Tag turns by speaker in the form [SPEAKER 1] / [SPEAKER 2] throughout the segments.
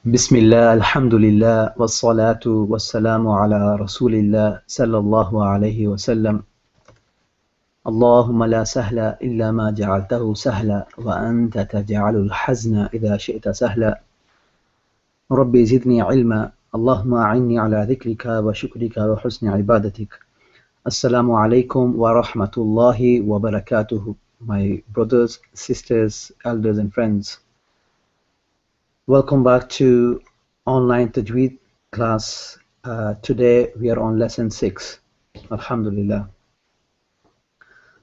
[SPEAKER 1] بسم الله الحمد لله والصلاة والسلام على رسول الله صلى الله عليه وسلم. اللهم لا سهل إلا ما جعلته سهلا وأنت تجعل الحزن إذا شئت سهلا. ربي زدني علما اللهم أعني على ذكرك وشكرك وحسن عبادتك. السلام عليكم ورحمة الله وبركاته. My brothers, sisters, elders and friends, welcome back to online Tajweed class. Today we are on lesson 6. Alhamdulillah.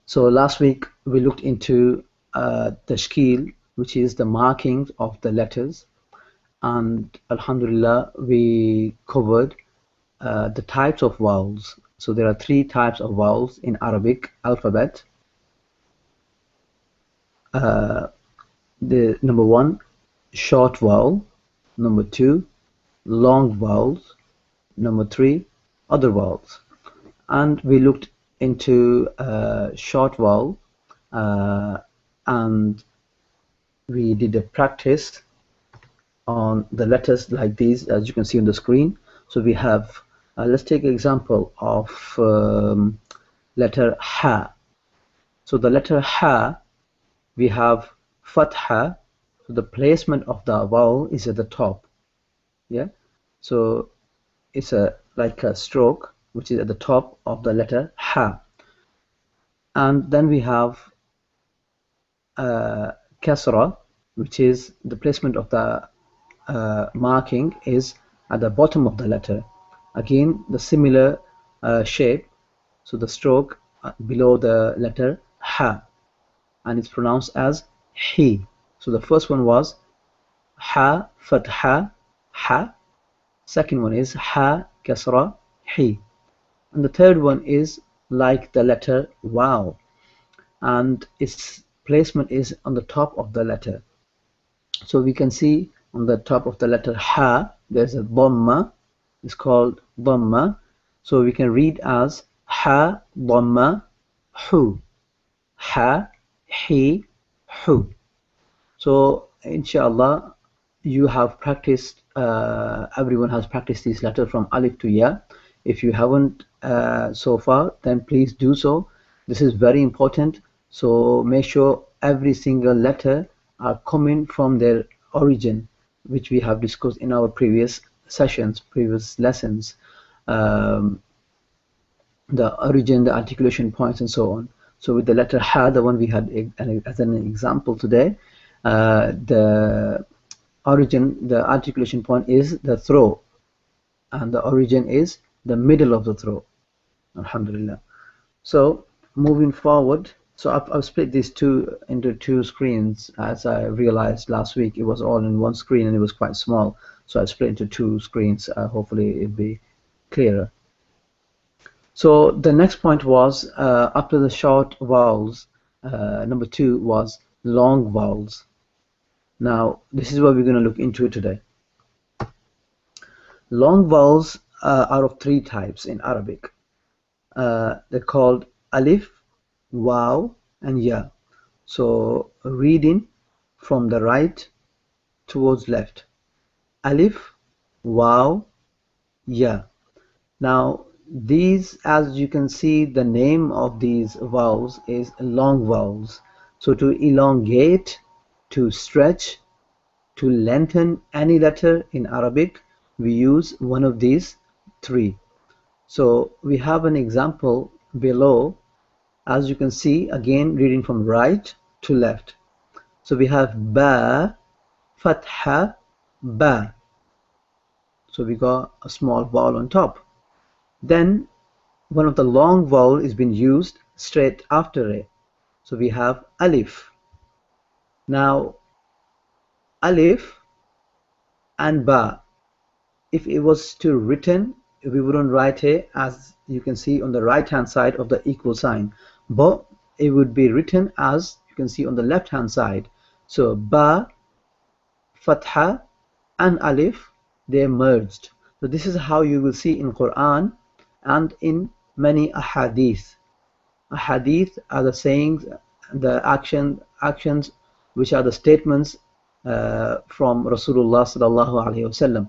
[SPEAKER 1] So last week we looked into tashkil, which is the markings of the letters, and Alhamdulillah we covered the types of vowels. So there are 3 types of vowels in Arabic alphabet. The number 1, short vowel. Number 2, long vowels. Number 3, other vowels. And we looked into short vowel and we did a practice on the letters like these, as you can see on the screen. So we have, let's take an example of letter Ha. So the letter Ha, we have Fatha. So the placement of the vowel is at the top. Yeah, so it's like a stroke which is at the top of the letter Ha. And then we have Kasra, which is the placement of the marking is at the bottom of the letter. Again, the similar shape, so the stroke below the letter Ha, and it's pronounced as He. So the first one was Ha, Fatha, Ha. Second one is Ha, Kasra, He. And the third one is like the letter Wow, and its placement is on the top of the letter. So we can see on the top of the letter Ha, there's a Dhamma. It's called Dhamma. So we can read as Ha, Dhamma, Hu. Ha, He, Hu. So inshallah you have practiced, everyone has practiced these letters from Alif to Ya. If you haven't so far, then please do so. This is very important. So make sure every single letter are coming from their origin, which we have discussed in our previous sessions, previous lessons. The origin, the articulation points, and so on. So with the letter Ha, the one we had as an example today, the origin, the articulation point is the throat, and the origin is the middle of the throat. Alhamdulillah. So moving forward, so I've split these into two screens, as I realized last week it was all in one screen and it was quite small. So I split into 2 screens. Hopefully it'll be clearer. So the next point was, after the short vowels, number 2 was long vowels. Now this is what we're going to look into today. Long vowels are of 3 types in Arabic. They're called Alif, Waw, and Ya. So reading from the right towards left. Alif, Waw, Ya. Now these, as you can see, the name of these vowels is long vowels. So to elongate, to stretch, to lengthen any letter in Arabic, we use one of these 3. So we have an example below. As you can see, again reading from right to left. So we have Ba, Fatha, Ba. So we got a small vowel on top. Then one of the long vowel is being used straight after it. So we have Alif. Now Alif and Ba, if it was to written, we wouldn't write it as you can see on the right hand side of the equal sign, but it would be written as you can see on the left hand side. So Ba, Fatha and Alif, they merged. So this is how you will see in Quran and in many ahadith. Ahadith are the sayings, the actions which are the statements from Rasulullah sallallahu alaihi wasallam.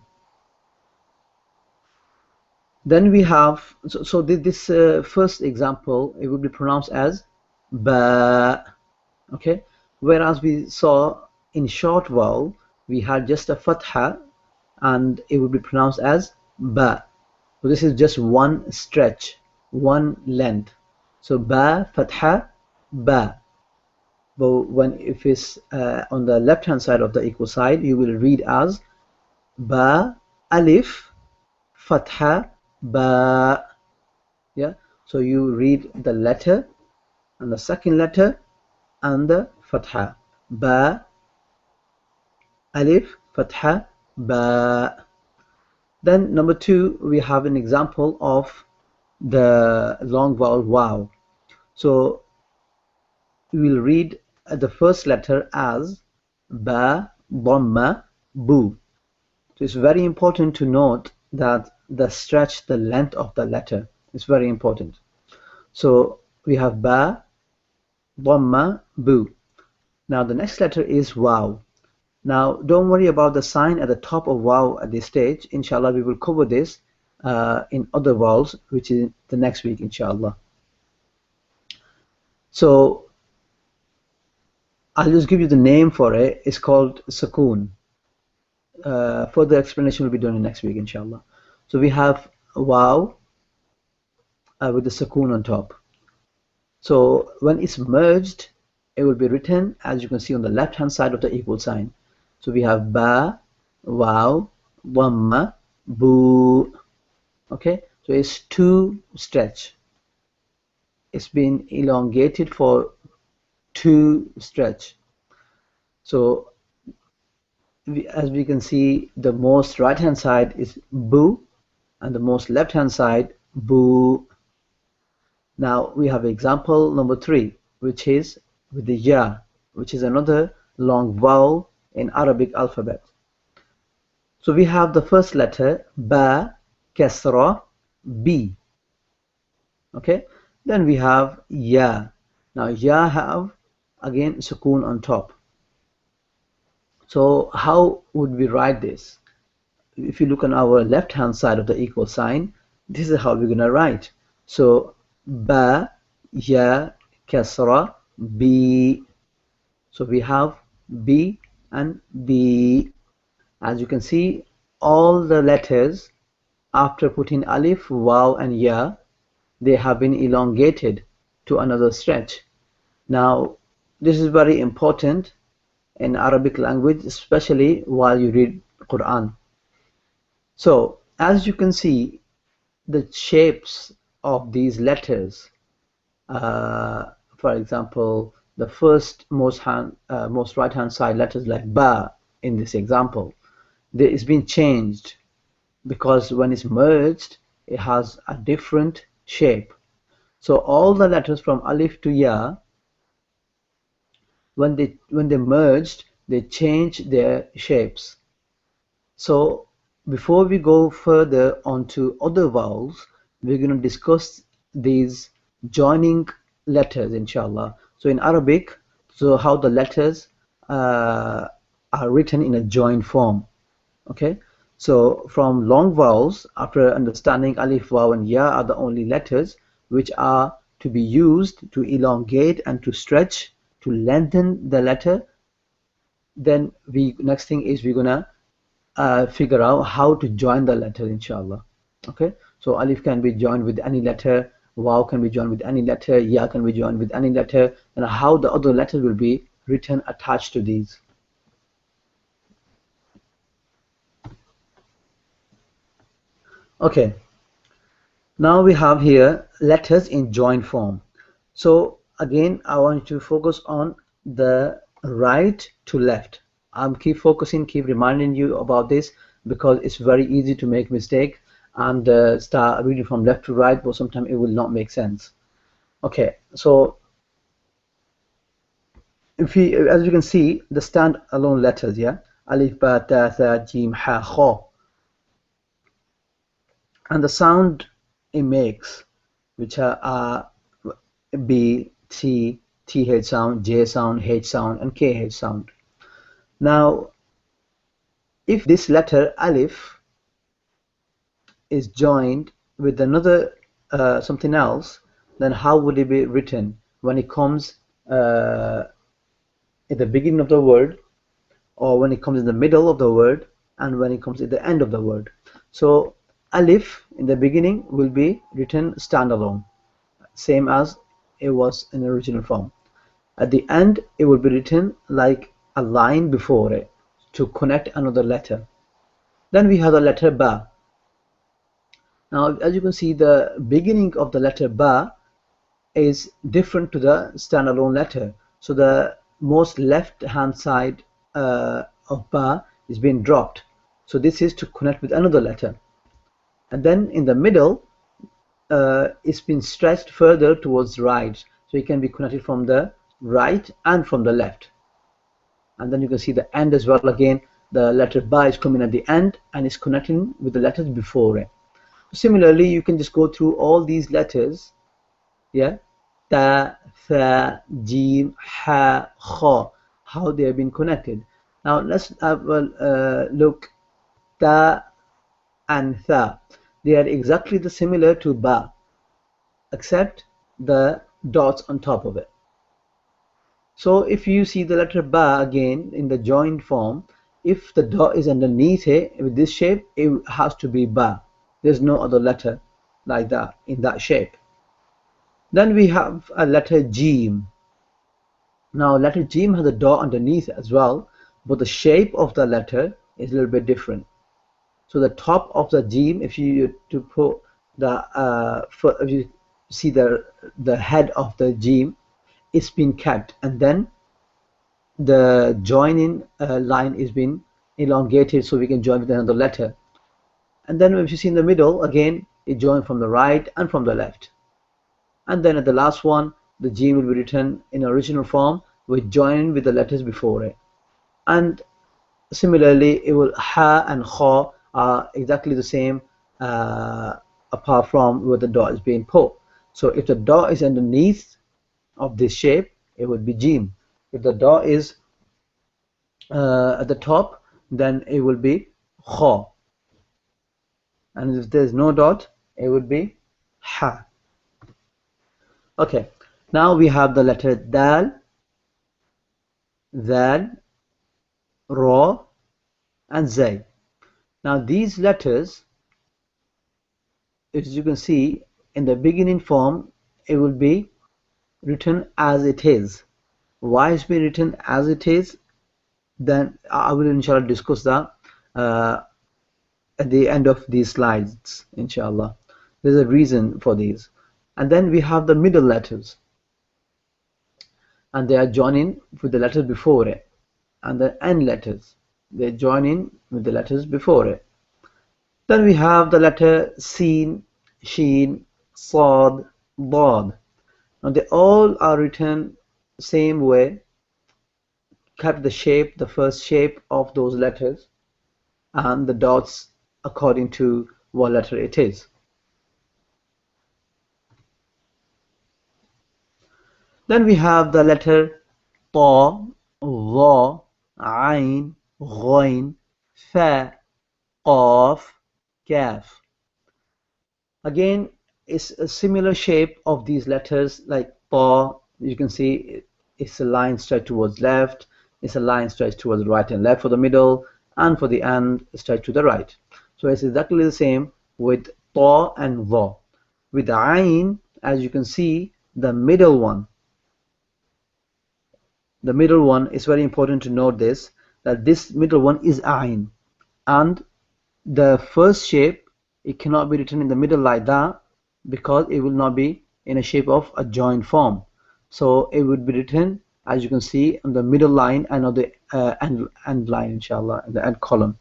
[SPEAKER 1] Then we have, so this first example, it will be pronounced as ba, okay? Whereas we saw in short vowel, we had just a fatha and it would be pronounced as ba. So this is just one stretch, one length. So ba, fatha, ba. But if it's on the left hand side of the equal side, you will read as ba, alif, fatha, ba. Yeah, so you read the letter and the second letter and the fatha. Ba, alif, fatha, ba. Then number two, we have an example of the long vowel wow. So we will read the first letter as ba, dhamma, bu. So it's very important to note that the stretch, the length of the letter is very important. So we have ba, dhamma, bu. Now the next letter is wow. Now don't worry about the sign at the top of wow at this stage. Inshallah, we will cover this in other vowels, which is the next week, inshallah. So I'll just give you the name for it. It's called sukoon. Further explanation will be done in next week, inshallah. So we have wow with the sukoon on top. So when it's merged, it will be written as you can see on the left hand side of the equal sign. So we have ba, wow, dhamma, bu. Okay, so it's two stretch. It's been elongated for two stretch. So as we can see, the most right hand side is bu and the most left hand side bu. Now we have example number 3, which is with the ya, which is another long vowel in Arabic alphabet. So we have the first letter ba, kasra, b. Okay, then we have ya. Now ya have again sukoon on top. So how would we write this? If you look on our left hand side of the equal sign, this is how we're gonna write. So ba, ya, kasra, b. So we have b and b. As you can see, all the letters after putting alif, waw and ya, they have been elongated to another stretch. Now this is very important in Arabic language, especially while you read Quran. So as you can see, the shapes of these letters, for example, the first most right hand side letters like ba in this example, it's been changed because when it's merged, it has a different shape. So all the letters from alif to ya, when they merged, they changed their shapes. So before we go further onto other vowels, we're going to discuss these joining letters, inshallah. So in Arabic, so how the letters are written in a joined form. Okay, so from long vowels, after understanding alif, waw and ya are the only letters which are to be used to elongate and to stretch, to lengthen the letter. Then next thing is we're gonna figure out how to join the letter, inshallah. Okay, so alif can be joined with any letter, waw can be joined with any letter, ya can be joined with any letter, and how the other letters will be written attached to these. Okay, now we have here letters in joint form. So again, I want you to focus on the right to left. Keep focusing, keep reminding you about this because it's very easy to make mistake and start reading from left to right, but sometimes it will not make sense. Okay, so as you can see, the stand-alone letters, yeah, alif, ba, ta, tha, jim, ha, kha, and the sound it makes, which are B, T, TH sound, J sound, H sound, and KH sound. Now, if this letter alif is joined with another something else, then how would it be written when it comes at the beginning of the word, or when it comes in the middle of the word, and when it comes at the end of the word? So alif in the beginning will be written standalone, same as it was in the original form. At the end, it will be written like a line before it to connect another letter. Then we have the letter ba. Now, as you can see, the beginning of the letter ba is different to the standalone letter. So the most left hand side of ba is being dropped. So this is to connect with another letter. And then in the middle, it's been stretched further towards right. So it can be connected from the right and from the left. And then you can see the end as well. Again, the letter ba is coming at the end and is connecting with the letters before it. Similarly, you can just go through all these letters, yeah, ta, tha, jim, ha, kha, how they have been connected. Now let's have a look. Ta and tha, they are exactly the similar to ba, except the dots on top of it. So if you see the letter ba again in the joined form, if the dot is underneath it with this shape, it has to be ba. There's no other letter like that in that shape. Then we have a letter jim. Now letter jim has a dot underneath as well, but the shape of the letter is a little bit different. So the top of the jim, if you to put the if you see the head of the jim, it's been kept, and then the joining line is been elongated so we can join with another letter. And then if you see in the middle, again it joins from the right and from the left. And then at the last one, the jim will be written in original form with joining with the letters before it. And similarly, it will ha and kha are exactly the same apart from where the dot is being put. So if the dot is underneath of this shape, it would be jim. If the dot is at the top, then it will be kha. And if there's no dot, it would be ha. Okay, now we have the letter dal, zal, ra, and zay. Now these letters, as you can see, in the beginning form, it will be written as it is. Why it's been written as it is? Then I will inshallah discuss that at the end of these slides, inshallah. There's a reason for these. And then we have the middle letters, and they are joining with the letters before it. And the end letters, they join in with the letters before it. Then we have the letter sin, sheen, sad, dad. Now they all are written same way, kept the shape, the first shape of those letters, and the dots according to what letter it is. Then we have the letter ta, dha, ain, ghain, fa, qaf, kaf. Again, it's a similar shape of these letters like ta. You can see it's a line stretched towards left, it's a line stretched towards right and left for the middle, and for the end stretched to the right. So it's exactly the same with ta and dha. With ain, as you can see, the middle one is very important to note this, that this middle one is ain, and the first shape, it cannot be written in the middle like that because it will not be in a shape of a joined form. So it would be written, as you can see, on the middle line and on the end line, inshallah, in the end column.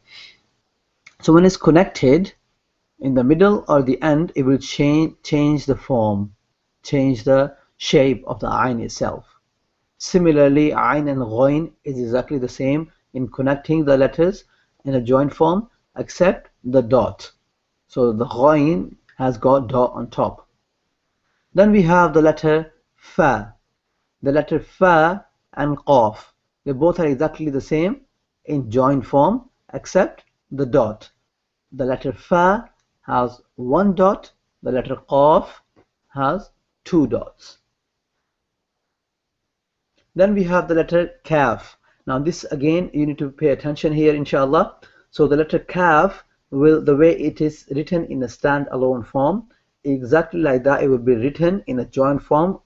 [SPEAKER 1] So when it's connected in the middle or the end, it will change the form, change the shape of the ayn itself. Similarly, ayn and ghain is exactly the same in connecting the letters in a joint form, except the dot. So the ghain has got dot on top. Then we have the letter fa. The letter fa and qaf, they both are exactly the same, in joint form except the dot. The letter fa has one dot, the letter qaf has two dots. Then we have the letter kaf. Now this again you need to pay attention here, inshallah. So the letter kaf will, the way it is written in a stand-alone form, exactly like that it will be written in a joint form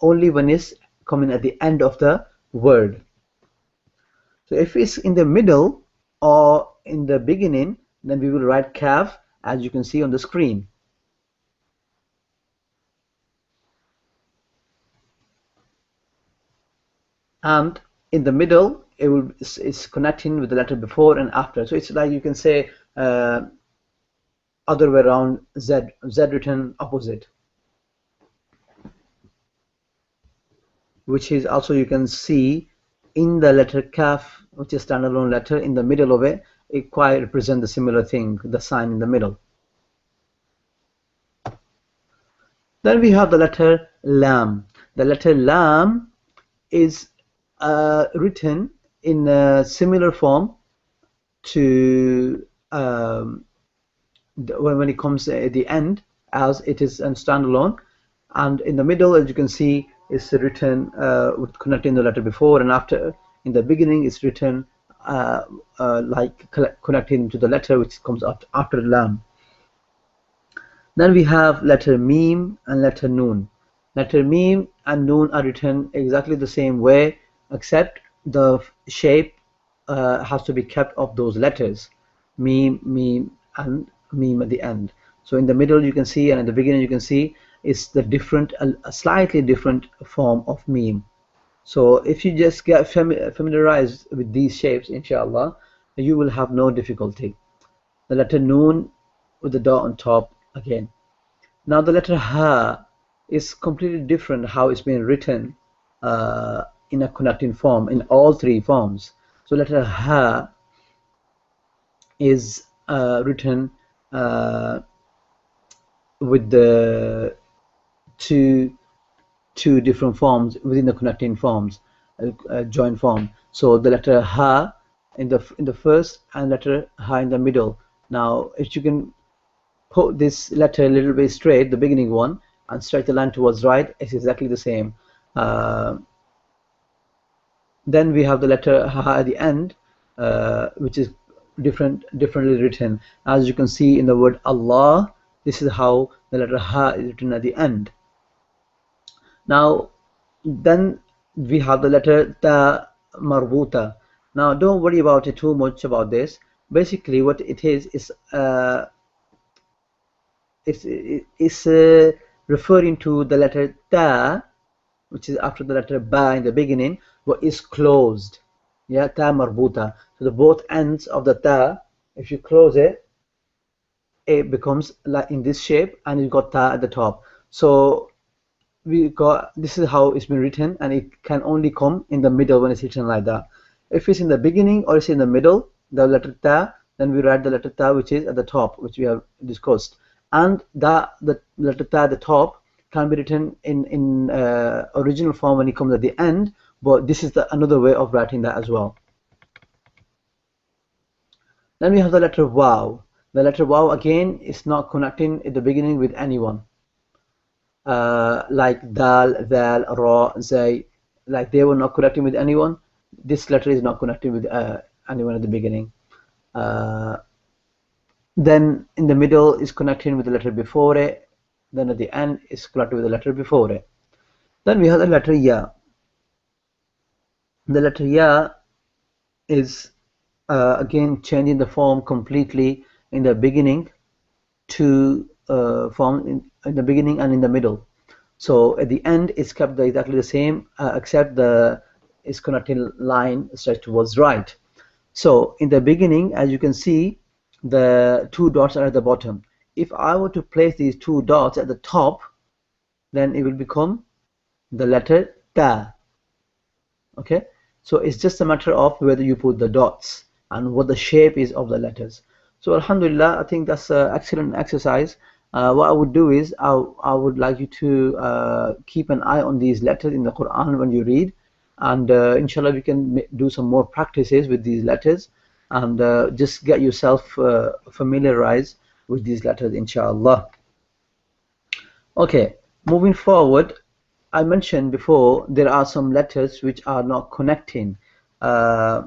[SPEAKER 1] only when it's coming at the end of the word. So if it's in the middle or in the beginning, then we will write kaf as you can see on the screen. And in the middle it's connecting with the letter before and after, so it's like you can say other way around, z written opposite, which is also you can see in the letter kaf, which is standalone letter, in the middle of it quite represent the similar thing, the sign in the middle. Then we have the letter lam. The letter lam is written in a similar form to when it comes at the end, as it is standalone, and in the middle, as you can see, is written with connecting the letter before and after. In the beginning, it's written like connecting to the letter which comes after lam. Then we have letter mim and letter noon. Letter mim and noon are written exactly the same way, except the shape has to be kept of those letters, mim, mim, and mim at the end. So in the middle you can see, and in the beginning you can see, is the different, a slightly different form of mim. So if you just get familiarized with these shapes, inshallah, you will have no difficulty. The letter noon with the dot on top again. Now the letter ha is completely different how it's been written in a connecting form in all three forms. So letter ha is written with the two different forms within the connecting forms, joint form. So the letter ha in the first and letter ha in the middle. Now if you can put this letter a little bit straight, the beginning one, and stretch the line towards right, it's exactly the same. Then we have the letter ha at the end, which is differently written. As you can see in the word Allah, this is how the letter ha is written at the end. Now then we have the letter ta marbuta. Now don't worry about it too much about this. Basically what it is it's referring to the letter ta, which is after the letter ba in the beginning, what is closed. Yeah, ta marbuta. So the both ends of the ta, if you close it, it becomes like in this shape, and you got ta at the top. So we got, this is how it's been written, and it can only come in the middle when it's written like that. If it's in the beginning or it's in the middle, the letter ta, then we write the letter ta which is at the top, which we have discussed. And the letter ta at the top can be written in original form when it comes at the end, but this is another way of writing that as well. Then we have the letter waw. The letter waw again is not connecting at the beginning with anyone, like dal, dal, ra, zay, like they were not connecting with anyone. This letter is not connecting with anyone at the beginning. Then in the middle is connecting with the letter before it, then at the end is connected with the letter before it. Then we have the letter ya. The letter ya is again changing the form completely in the beginning to form in the beginning and in the middle. So at the end it's kept exactly the same, except the is connecting line stretched towards right. So in the beginning, as you can see, the two dots are at the bottom. If I were to place these two dots at the top, then it will become the letter ta. Okay, so it's just a matter of whether you put the dots and what the shape is of the letters. So alhamdulillah, I think that's an excellent exercise. What I would do is I would like you to keep an eye on these letters in the Quran when you read, and inshallah we can do some more practices with these letters, and just get yourself familiarized with these letters, inshallah. Okay, moving forward, I mentioned before there are some letters which are not connecting. uh,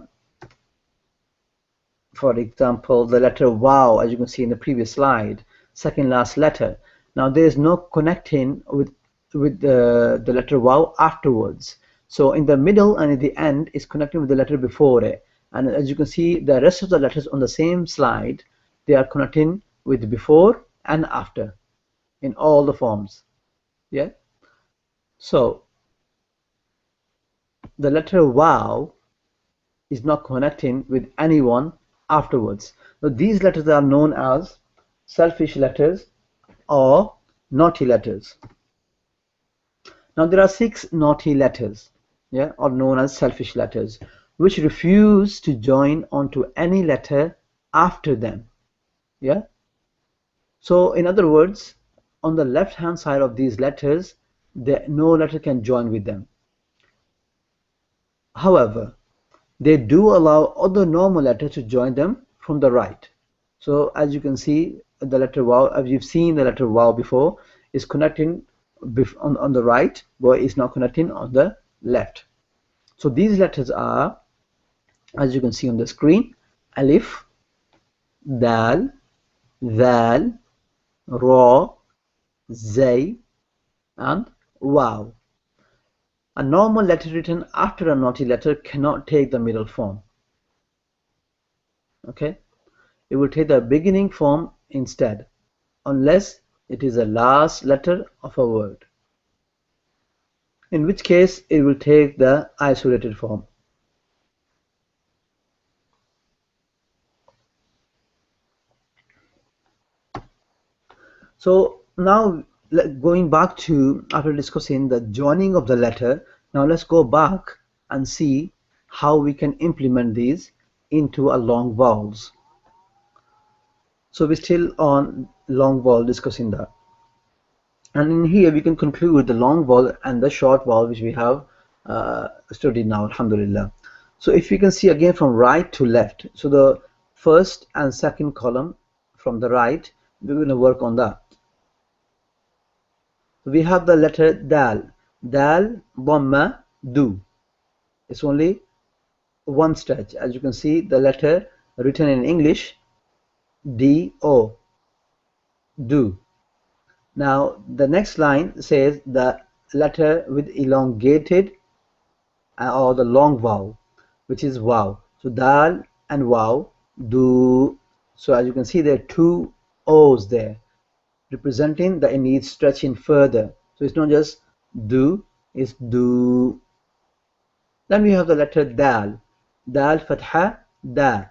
[SPEAKER 1] for example, the letter wow, as you can see in the previous slide, second last letter. Now there is no connecting with the letter wow afterwards. So in the middle and at the end is connecting with the letter before it. And as you can see, the rest of the letters on the same slide, they are connecting with before and after in all the forms. Yeah. So the letter wow is not connecting with anyone afterwards. So these letters are known as selfish letters or naughty letters. Now there are 6 naughty letters, yeah, or known as selfish letters, which refuse to join onto any letter after them. Yeah. So in other words, on the left hand side of these letters, no letter can join with them. However, they do allow other normal letters to join them from the right. So as you can see, the letter wow, as you've seen the letter wow before, is connecting on the right, but it's not connecting on the left. So these letters are, as you can see on the screen, alif, dal, dhal, ra, zay, and wow. A normal letter written after a naughty letter cannot take the middle form. Okay, it will take the beginning form instead, unless it is the last letter of a word, in which case it will take the isolated form. So now, going back to, after discussing the joining of the letter, now let's go back and see how we can implement these into a long vowels. So we're still on long vowel, discussing that. And in here we can conclude the long vowel and the short vowel which we have studied now, alhamdulillah. So if you can see again from right to left, so the first and second column from the right, we're going to work on that. So we have the letter dal, dal, dhamma, do. It's only one stretch. As you can see, the letter written in English, D-O, do. Now the next line says the letter with elongated or the long vowel, which is wow. So dal and wow, do. So as you can see, there are 2 O's there, representing that it needs stretching further. So it's not just do, it's do. Then we have the letter dal, dal fatha, da.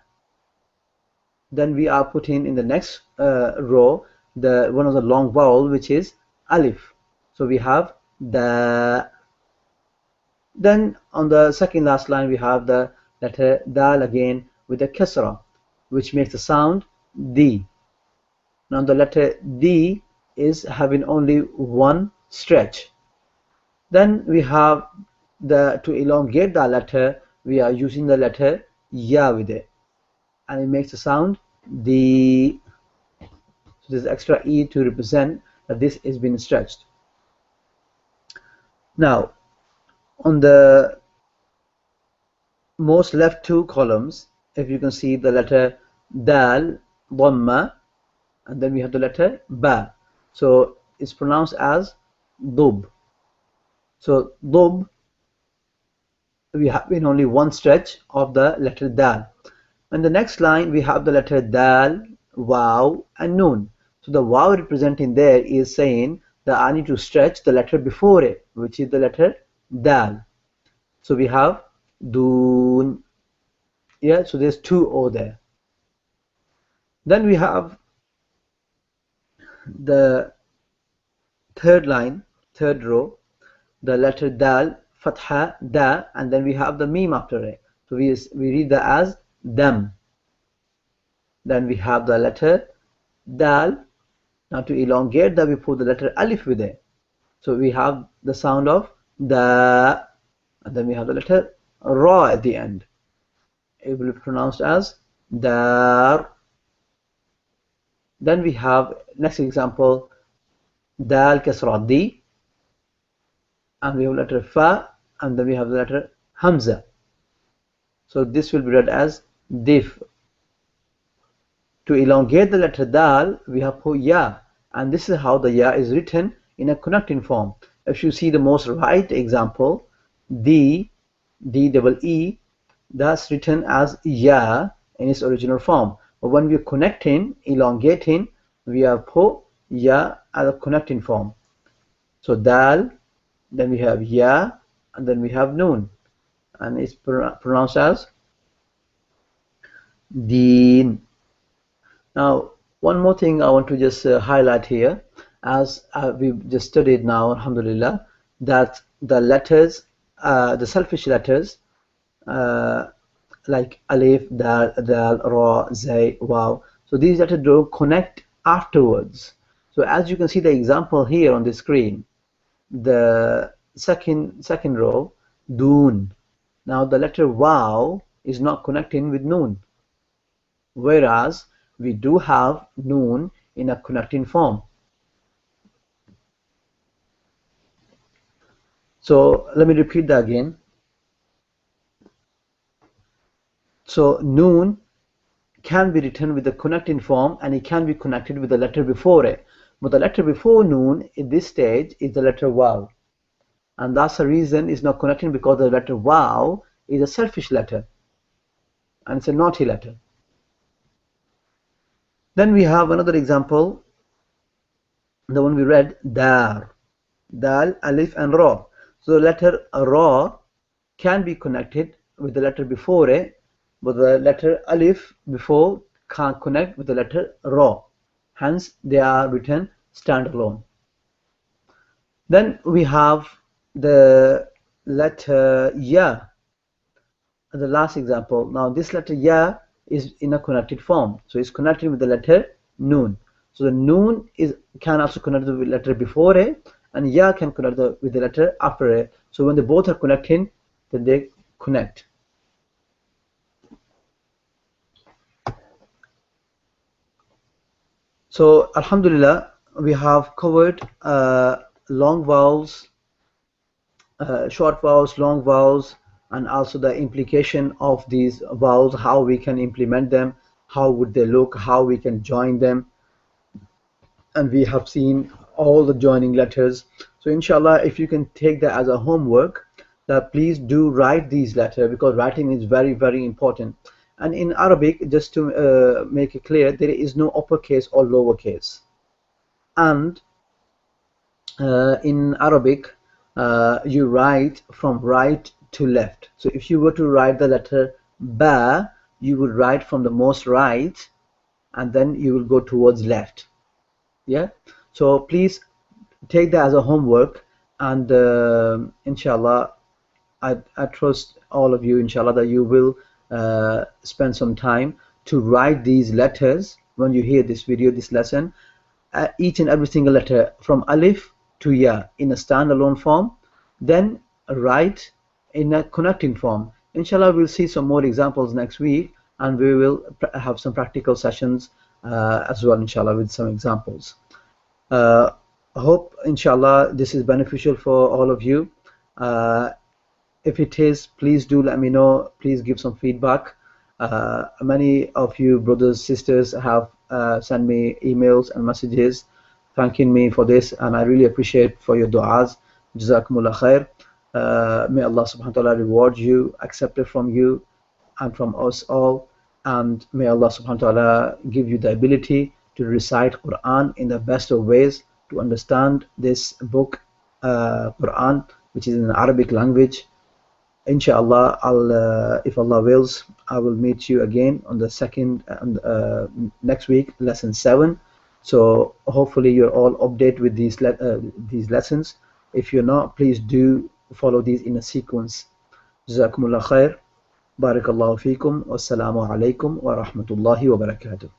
[SPEAKER 1] Then we are putting in the next row the one of the long vowel, which is alif. So we have da. Then on the second last line we have the letter dal again with a kasra, which makes the sound d. Now the letter d is having only one stretch. Then we have to elongate the letter, we are using the letter ya with it, and it makes the sound the. So there's extra e to represent that this is being stretched. Now on the most left 2 columns, if you can see the letter dal, dhamma, and then we have the letter ba. So it's pronounced as dub. So dub, we have in only one stretch of the letter dal. And the next line we have the letter dal, wow, and noon. So the wow representing there is saying that I need to stretch the letter before it, which is the letter dal. So we have doon. Yeah, so there's 2 O there. Then we have the third line, third row, the letter dal, fatha, da, and then we have the meme after it. So we read that as dam. Then we have the letter dal. Now to elongate that, we put the letter alif with it. So we have the sound of da. and then we have the letter Ra at the end. It will be pronounced as Dar. Then we have next example, Dal Kasra D, and we have letter Fa, and then we have the letter Hamza. So this will be read as Dif. To elongate the letter Dal, we have put Ya, and this is how the Ya is written in a connecting form. If you see the most right example, D double E, that's written as Ya in its original form. But when we're connecting, elongating, we have put Ya as a connecting form. So Dal, then we have Ya, and then we have Noon, and it's pronounced as Deen. Now, one more thing I want to just highlight here, as we've just studied now, alhamdulillah, that the letters, the selfish letters, like alif, dal, ra, zay, waw, so these letters don't connect afterwards. So as you can see the example here on the screen, the second row, doon. Now the letter waw is not connecting with noon, whereas we do have noon in a connecting form. So let me repeat that again. So noon can be written with the connecting form, and it can be connected with the letter before it. But the letter before noon in this stage is the letter waw. And that's the reason it's not connecting, because the letter waw is a selfish letter, and it's a naughty letter. Then we have another example, the one we read, dar, dal, alif, and ra. So the letter ra can be connected with the letter before it, but the letter alif before can't connect with the letter ra. Hence, they are written standalone. Then we have the letter ya, the last example. Now this letter ya is in a connected form, so it's connected with the letter noon. So the noon can also connect with the letter before it, and ya can connect with the letter after it. So when they both are connecting, then they connect. So alhamdulillah, we have covered long vowels, short vowels, long vowels, and also the implication of these vowels, how we can implement them, how would they look, how we can join them, and we have seen all the joining letters. So inshallah, if you can take that as a homework, that please do write these letters, because writing is very, very important. And in Arabic, just to make it clear, there is no uppercase or lowercase. And in Arabic, you write from right to left. So if you were to write the letter ba, you would write from the most right, and then you will go towards left. Yeah. So please take that as a homework, and inshallah, I trust all of you, inshallah, that you will spend some time to write these letters when you hear this video, this lesson, each and every single letter from alif to ya in a standalone form, then write in a connecting form. Inshallah, we'll see some more examples next week, and we will have some practical sessions as well, inshallah, with some examples. I hope, inshallah, this is beneficial for all of you. If it is, please do let me know. Please give some feedback. Many of you brothers, sisters have sent me emails and messages thanking me for this, and I really appreciate for your du'as. Jazakumullah khair. May Allah subhanahu wa ta'ala reward you, accept it from you and from us all, and may Allah subhanahu wa ta'ala give you the ability to recite Quran in the best of ways, to understand this book, Quran, which is in the Arabic language. Inshallah, if Allah wills, I will meet you again on the second next week, lesson 7. So hopefully you're all updated with these lessons. If you're not, please do follow these in a sequence. Jazakumullah khair. Barakallahu feekum. Wassalamu alaikum wa rahmatullahi wa barakatuh.